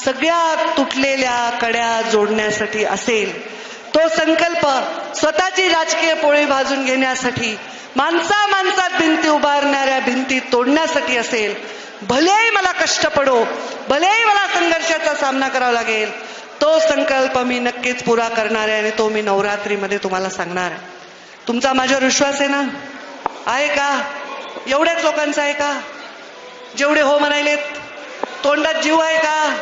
सगळ्या तुटलेल्या कड्या जोडण्यासाठी असेल, तो संकल्प स्वतःची राजकीय पोळी भाजून घेण्यासाठी, माणसा माणसात भिंती उभारणाऱ्या भिंती तोडण्यासाठी असेल, भलेही मला कष्ट पडो, भलेही मला संघर्षाचा सामना करावा लागेल, तो संकल्प मी नक्कीच पुरा करणार आहे आणि तो मी नवरात्रीमध्ये तुम्हाला सांगणार आहे. तुमचा माझ्यावर विश्वास आहे ना? आहे का? एवढ्याच लोकांचा आहे का? जेवढे हो म्हणायलेत तोंडात जीव आहे का?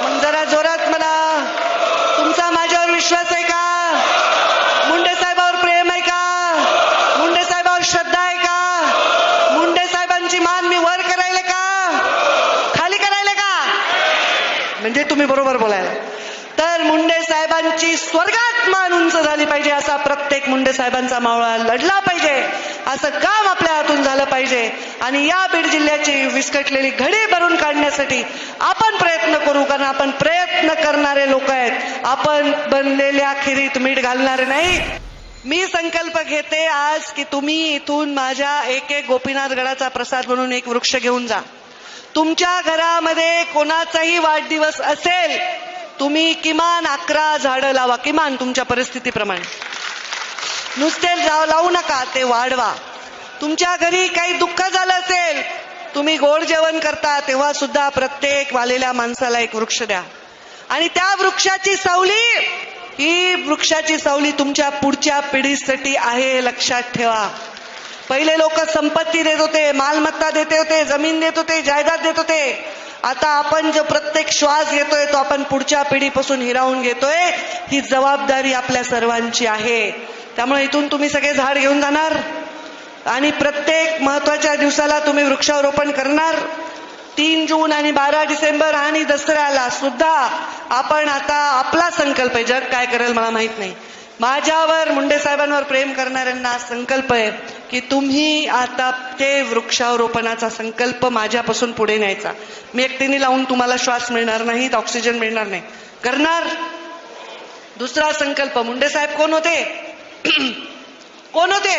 मग जरा जोरात म्हणा, तुमचा माझ्यावर विश्वास आहे का? मुंडे साहेबावर प्रेम आहे का? मुंडे साहेबावर श्रद्धा आहे का? मुंडे साहेबांची मान मी वर करायले का खाली करायले का? म्हणजे तुम्ही बरोबर बोलायला. तर मुंडे साहेबांची स्वर्गात मान उंच झाली पाहिजे, असा प्रत्येक मुंडे साहेबांचा मावळा लढला पाहिजे, असं काम आपल्या हातून झालं पाहिजे. आणि या बीड जिल्ह्याची विस्कटलेली घडी भरून काढण्यासाठी आपण प्रयत्न करू, कारण आपण प्रयत्न करणारे लोक आहेत. आपण बनलेल्या खिरीत मीठ घालणारे नाही. मी संकल्प घेते आज की तुम्ही इथून माझ्या एक गोपीनाथ गडाचा प्रसाद म्हणून एक वृक्ष घेऊन जा. तुमच्या घरामध्ये कोणाचाही वाढदिवस असेल, तुम्ही किमान 11 झाडं लावा, किमान तुमच्या परिस्थितीप्रमाणे. नुसते लावू नका, ते वाढवा. तुमच्या घरी काही दुःख झालं असेल, तुम्ही गोड जेवण करता तेव्हा सुद्धा प्रत्येक वालेल्या माणसाला एक वृक्ष द्या. आणि त्या वृक्षाची सावली, ही वृक्षाची सावली तुमच्या पुढच्या पिढीसाठी आहे, लक्षात ठेवा. पहिले लोक संपत्ती देत होते, मालमत्ता देत होते, जमीन देत होते, जायदाद देत होते. आता आपण जो प्रत्येक श्वास घेतोय तो आपण पुढच्या पिढीपासून हिरावून घेतोय. ही जबाबदारी आपल्या सर्वांची आहे. त्यामुळे इथून तुम्ही सगळे झाड घेऊन जाणार आणि प्रत्येक महत्वाच्या दिवसाला तुम्ही वृक्षारोपण करणार. 3 जून आणि 12 डिसेंबर आणि दसऱ्याला सुद्धा आपण आता आपला संकल्प आहे, जग काय करेल मला माहित नाही, माझ्यावर मुंडे साहेबांवर प्रेम करणाऱ्यांना संकल्प आहे की तुम्ही आता ते वृक्षारोपणाचा संकल्प माझ्यापासून पुढे न्यायचा. मी एकटीने लावून तुम्हाला श्वास मिळणार नाही, ऑक्सिजन मिळणार नाही. करणार. दुसरा संकल्प, मुंडे साहेब कोण होते? कोण होते?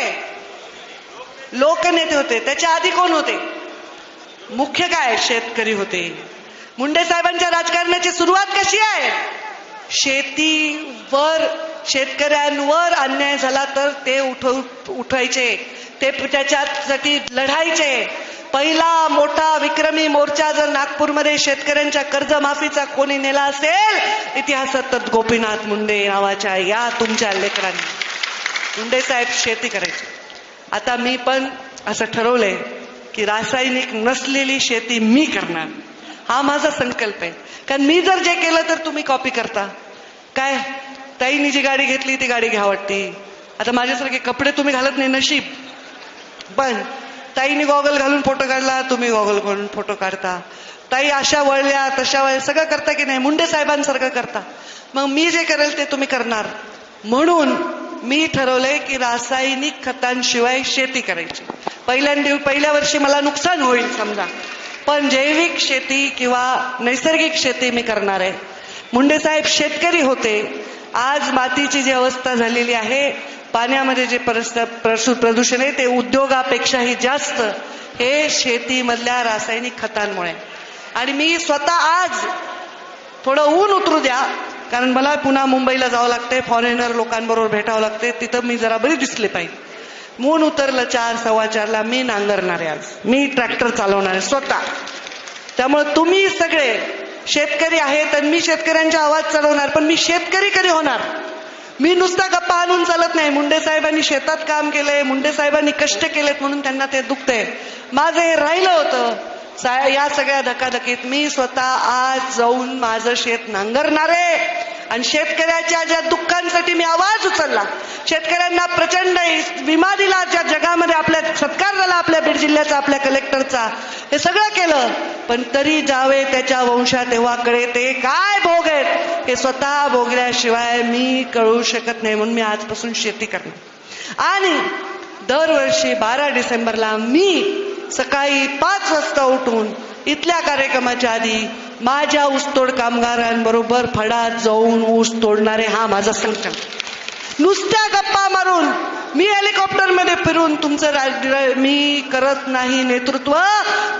लोकनेते होते. त्याच्या आधी कोण होते? मुख्य काय? शेतकरी होते. मुंडे साहेबांच्या राजकारणाची सुरुवात कशी आहे? शेतीवर, शेतकऱ्यांवर अन्याय झाला तर ते उठवायचे, ते त्याच्यासाठी लढायचे. पहिला मोठा विक्रमी मोर्चा जर नागपूरमध्ये शेतकऱ्यांच्या कर्जमाफीचा कोणी नेला असेल इतिहासात, तर गोपीनाथ मुंडे नावाच्या या तुमच्या लेकरांनी. मुंडे साहेब शेती करायचे. आता मी पण असं ठरवलंय की रासायनिक नसलेली शेती मी करणार. हा माझा संकल्प आहे. कारण मी जर जे केलं तर तुम्ही कॉपी करता. काय ताईनी जी गाडी घेतली ती गाडी घ्या वाटते. आता माझ्यासारखे कपडे तुम्ही घालत नाही, नशीब. पण ताईनी गॉगल घालून फोटो काढला, तुम्ही गॉगल घालून फोटो काढता. ताई अशा वळल्या तशा वळल्या, सगळं करता की नाही? मुंडे साहेबांसारखं करता. मग मी जे करेल ते तुम्ही करणार. म्हणून मी ठरवलंय की रासायनिक खतांशिवाय शेती करायची. पहिल्या वर्षी मला नुकसान होईल समजा, पण जैविक शेती किंवा नैसर्गिक शेती मी करणार आहे. मुंडे साहेब शेतकरी होते. आज मातीची जी अवस्था झालेली आहे, पाण्यामध्ये जे प्रदूषण आहे ते उद्योगापेक्षाही जास्त हे शेतीमधल्या रासायनिक खतांमुळे. आणि मी स्वतः आज थोडं ऊन उतरू द्या, कारण मला पुन्हा मुंबईला जावं लागते, फॉरेनर लोकांबरोबर भेटावं लागते, तिथं मी जरा बरी दिसले पाहिजे. ऊन उतरलं 4, 4:15 मी नांगरणार आहे. आज मी ट्रॅक्टर चालवणार आहे स्वतः. त्यामुळे तुम्ही सगळे शेतकरी आहेत आणि मी शेतकऱ्यांचा आवाज चढवणार. पण मी शेतकरी कधी होणार? मी नुसता गप्पा आणून चालत नाही. मुंडे साहेबांनी शेतात काम केलंय, मुंडे साहेबांनी कष्ट केलेत म्हणून त्यांना ते दुखतंय. माझं हे राहिलं होतं. या सगळ्या धकाधकीत मी स्वतः आज जाऊन माझं शेत नांगरणार आहे. आणि शेतकऱ्याच्या ज्या दुःखांसाठी मी आवाज उचलला, शेतकऱ्यांना प्रचंड विमा दिला, ज्या जगामध्ये आपल्या सत्कार झाला आपल्या बीड जिल्ह्याचा, आपल्या कलेक्टरचा, हे सगळं केलं. पण तरी जावे त्याच्या वंशात तेव्हा कळे ते काय भोग आहेत हे स्वतः भोगल्याशिवाय मी कळू शकत नाही. म्हणून मी आजपासून शेती करणार. आणि दरवर्षी 12 डिसेंबरला मी सकाळी 5 वाजता उठून इथल्या कार्यक्रमाच्या आधी माझ्या ऊसतोड कामगारांबरोबर फडात जाऊन ऊस तोडणारे, हा माझा संकल्प. नुसत्या गप्पा मारून मी हेलिकॉप्टरमध्ये फिरून तुमचं मी करत नाही नेतृत्व,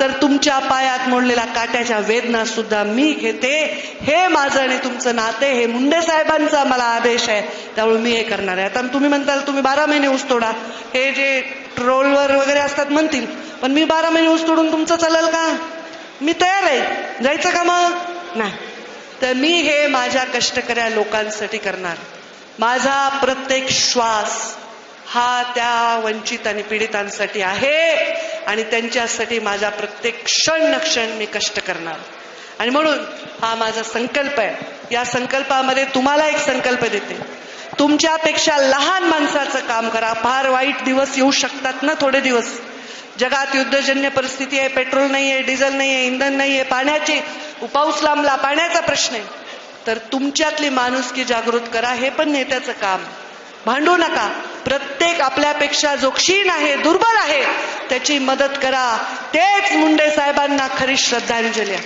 तर तुमच्या पायात मोडलेल्या काट्याच्या वेदना सुद्धा मी घेते. हे माझं आणि तुमचं नाते, हे मुंडे साहेबांचा मला आदेश आहे, त्यामुळे मी हे करणार आहे. आता तुम्ही म्हणताल तुम्ही 12 महिने ऊस तोडा, हे जे ट्रोलवर वगैरे असतात म्हणतील, पण मी 12 महिने ऊस तोडून तुमचं चालेल का? मी तयार आहे. जायचं का मग? नाही. तर मी हे माझ्या कष्टकऱ्या लोकांसाठी करणार. माझा प्रत्येक श्वास हा त्या वंचित आणि पीडितांसाठी आहे आणि त्यांच्यासाठी माझा प्रत्येक क्षण न क्षण मी कष्ट करणार. आणि म्हणून हा माझा संकल्प आहे. या संकल्पामध्ये तुम्हाला एक संकल्प देते, तुमच्यापेक्षा लहान माणसाचं काम करा. फार वाईट दिवस येऊ शकतात ना, थोडे दिवस. जगात युद्धजन्य परिस्थिती आहे, पेट्रोल नाहीये, डिझेल नाहीये, इंधन नाहीये, पाण्याची पाऊस लांबला, पाण्याचा प्रश्न आहे. तर तुमच्यातली माणुसकी जागृत करा, हे पण नेत्याचं काम. भांडू नका. प्रत्येक आपल्यापेक्षा जो क्षीण आहे, दुर्बल आहे, त्याची मदत करा. तेच मुंडे साहेबांना खरी श्रद्धांजली आहे.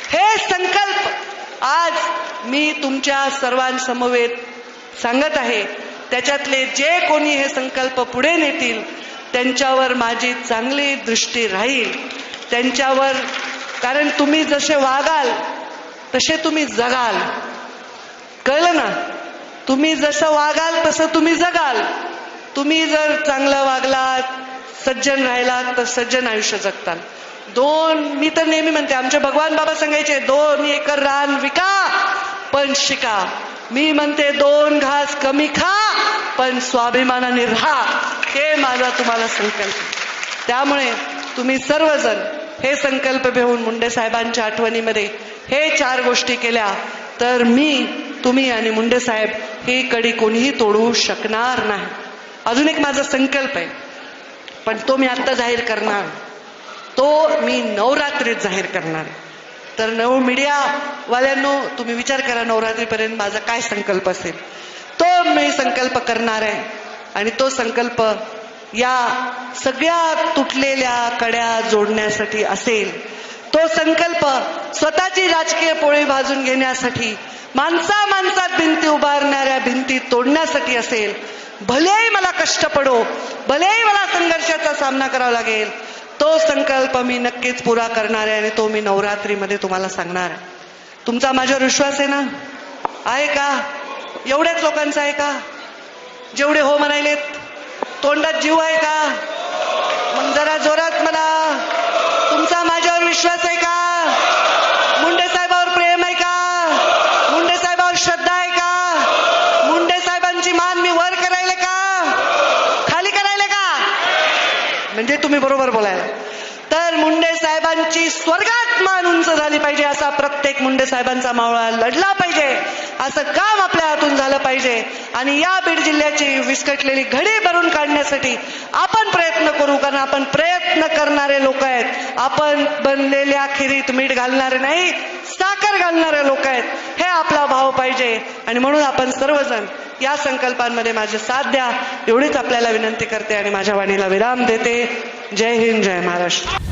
हे संकल्प आज मी तुमच्या सर्वांसमवेत सांगत आहे. त्याच्यातले जे कोणी हे संकल्प पुढे नेतील त्यांच्यावर माझी चांगली दृष्टी राहील. त्यांच्यावर, कारण तुम्ही जसे वागाल तसे तुम्ही जगाल. कळलं ना? तुम्ही जसं वागाल तसं तुम्ही जगाल. तुम्ही जर चांगलं वागलात, सज्जन राहिलात, तर सज्जन आयुष्य जगताल. मी तर नेहमी म्हणते, आमचे भगवान बाबा सांगायचे 2 एकर रान विका पण शिका. मी म्हणते 2 घास कमी खा पण स्वाभिमानाने राहा. हे माझा तुम्हाला संकल्प. त्यामुळे तुम्ही सर्वजण हे संकल्प घेऊन मुंडे साहेबांच्या आठवणीमध्ये हे 4 गोष्टी केल्या तर मी, तुम्ही आणि मुंडे साहेब ही कडी कोणीही तोडू शकणार नाही. अजून एक माझा संकल्प आहे, पण तो मी आता जाहीर करणार. तो मी नवरात्रीत जाहीर करणार. तर मीडिया वाल्यांनो, तुम्ही विचार करा नवरात्रीपर्यंत माझा काय संकल्प असेल. तो मी संकल्प करणार आहे. आणि तो संकल्प या सगळ्या तुटलेल्या कड्या जोडण्यासाठी असेल. तो संकल्प स्वतःची राजकीय पोळी भाजून घेण्यासाठी, माणसात भिंती उभारणाऱ्या भिंती तोडण्यासाठी असेल. भलेही मला कष्ट पडो, भलेही मला संघर्षाचा सामना करावा लागेल, तो संकल्प मी नक्कीच पुरा करणार आहे. आणि तो मी नवरात्रीमध्ये तुम्हाला सांगणार आहे. तुमचा माझ्यावर विश्वास आहे ना? आहे का? एवढ्याच लोकांचा आहे का? जेवढे हो म्हणायलेत, तोंडात जीव आहे का? मग जरा जोरात मला. तुमचा माझ्यावर विश्वास आहे का? मुंडे साहेबावर प्रेम आहे का? मुंडे साहेबावर श्रद्धा आहे का? मुंडे साहेबांची मान मी वर करायले का खाली करायले का? म्हणजे तुम्ही बरोबर बोलायला. तर मुंडे साहेबांची स्वर्गात मान उंच झाली पाहिजे, असा प्रत्येक मुंडे साहेबांचा मावळा लढला पाहिजे, असं काम आपल्या हातून झालं पाहिजे. आणि या बीड जिल्ह्याची विस्कटलेली घडी भरून काढण्यासाठी आपण प्रयत्न करू. कारण आपण प्रयत्न करणारे लोक आहेत. आपण बनलेल्या खिरीत मीठ घालणारे नाही, साखर घालणारे लोक आहेत. हे आपला भाव पाहिजे. आणि म्हणून आपण सर्वजण या संकल्पांमध्ये माझे साथ द्या, एवढीच आपल्याला विनंती करते आणि माझ्या वाणीला विराम देते. जय हिंद, जय महाराष्ट्र.